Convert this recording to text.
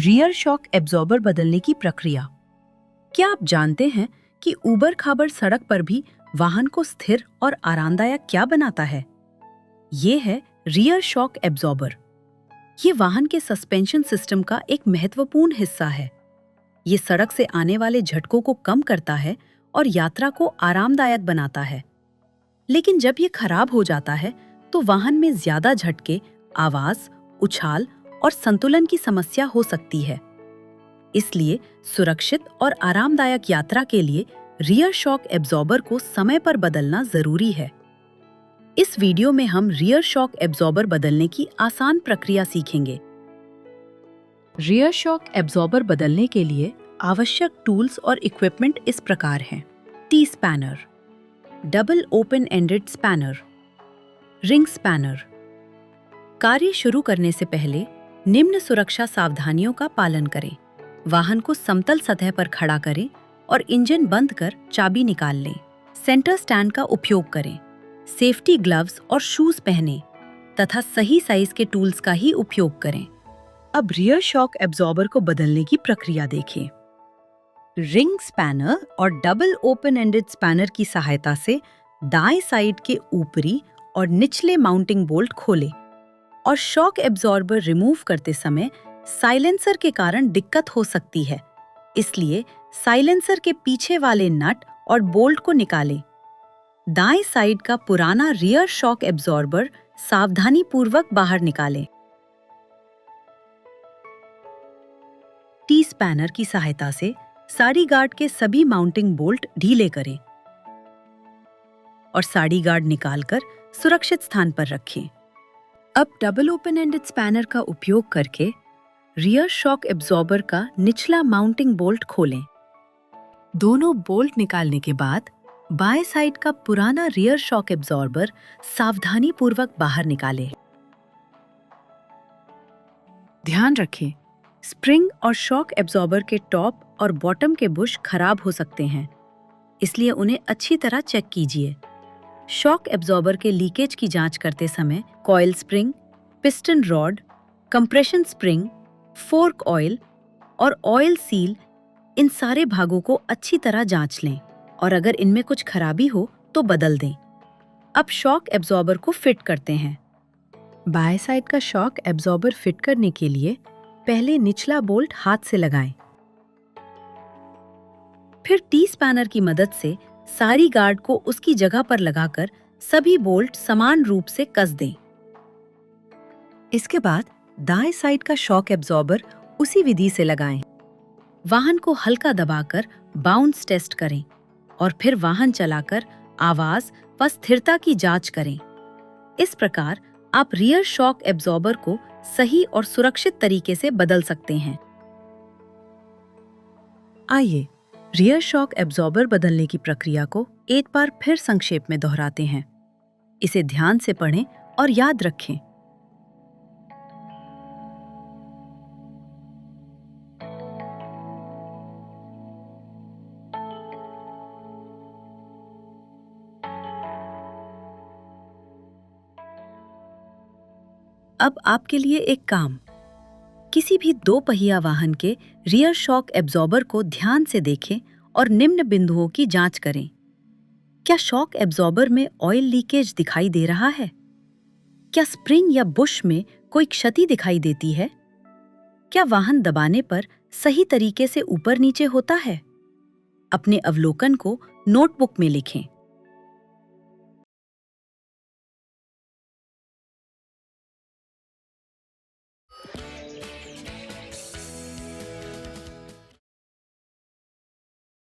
Rear shock absorber बदलने की प्रक्रिया। क्या आप जानते हैं कि ऊबड़ खाबड़ सड़क पर भी वाहन को स्थिर और आरामदायक क्या बनाता है? ये है रियर शॉक एब्जॉर्बर। ये वाहन के सस्पेंशन सिस्टम का एक महत्वपूर्ण हिस्सा है। ये सड़क से आने वाले झटकों को कम करता है और यात्रा को आरामदायक बनाता है। लेकिन जब ये खराब हो जाता है तो वाहन में ज्यादा झटके, आवाज, उछाल और संतुलन की समस्या हो सकती है। इसलिए सुरक्षित और आरामदायक यात्रा के लिए रियर शॉक एब्जॉर्बर को समय पर बदलना जरूरी है। इस वीडियो में हम रियर शॉक एब्जॉर्बर बदलने की आसान प्रक्रिया सीखेंगे। रियर शॉक एब्जॉर्बर बदलने के लिए आवश्यक टूल्स और इक्विपमेंट इस प्रकार हैं। T spanner, double open ended spanner, ring spanner. कार्य शुरू करने से पहले निम्न सुरक्षा सावधानियों का पालन करें। वाहन को समतल सतह पर खड़ा करें और इंजन बंद कर चाबी निकाल लें। सेंटर स्टैंड का उपयोग करें। सेफ्टी ग्लव्स और शूज पहनें तथा सही साइज के टूल्स का ही उपयोग करें। अब रियर शॉक एब्जॉर्बर को बदलने की प्रक्रिया देखें। रिंग स्पैनर और डबल ओपन एंडेड स्पैनर की सहायता से दाएं साइड के ऊपरी और निचले माउंटिंग बोल्ट खोलें और शॉक एब्जॉर्बर रिमूव करते समय साइलेंसर के कारण दिक्कत हो सकती है, इसलिए साइलेंसर के पीछे वाले नट और बोल्ट को निकालें। दाएं साइड का पुराना रियर शॉक एब्जॉर्बर सावधानीपूर्वक बाहर निकालें। टी स्पैनर की सहायता से साड़ी गार्ड के सभी माउंटिंग बोल्ट ढीले करें और साड़ी गार्ड निकालकर सुरक्षित स्थान पर रखें। अब डबल ओपन एंडेड स्पैनर का उपयोग करके रियर शॉक एब्जॉर्बर का निचला माउंटिंग बोल्ट खोलें। दोनों बोल्ट निकालने के बाद बाएं साइड का पुराना रियर शॉक एब्जॉर्बर सावधानीपूर्वक बाहर निकालें। ध्यान रखें, स्प्रिंग और शॉक एब्जॉर्बर के टॉप और बॉटम के बुश खराब हो सकते हैं, इसलिए उन्हें अच्छी तरह चेक कीजिए। शॉक एब्जॉर्बर के लीकेज की जांच करते समय coil spring, piston rod, compression spring, fork oil और ऑयल सील, इन सारे भागों को अच्छी तरह जांच लें और अगर इनमें कुछ खराबी हो तो बदल दें। अब शॉक एब्जॉर्बर को फिट करते हैं। बाएं साइड का शॉक एब्जॉर्बर फिट करने के लिए पहले निचला बोल्ट हाथ से लगाएं। फिर टी स्पैनर की मदद से सारी गार्ड को उसकी जगह पर लगाकर सभी बोल्ट समान रूप से कस दें। इसके बाद दाएं साइड का शॉक एब्जॉर्बर उसी विधि से लगाएं। वाहन को हल्का दबाकर बाउंस टेस्ट करें और फिर वाहन चलाकर आवाज व स्थिरता की जांच करें। इस प्रकार आप रियर शॉक एब्जॉर्बर को सही और सुरक्षित तरीके से बदल सकते हैं। आइए रियर शॉक एब्जॉर्बर बदलने की प्रक्रिया को एक बार फिर संक्षेप में दोहराते हैं। इसे ध्यान से पढ़ें और याद रखें। अब आपके लिए एक काम। किसी भी दो पहिया वाहन के रियर शॉक एब्जॉर्बर को ध्यान से देखें और निम्न बिंदुओं की जांच करें। क्या शॉक एब्जॉर्बर में ऑयल लीकेज दिखाई दे रहा है? क्या स्प्रिंग या बुश में कोई क्षति दिखाई देती है? क्या वाहन दबाने पर सही तरीके से ऊपर नीचे होता है? अपने अवलोकन को नोटबुक में लिखें।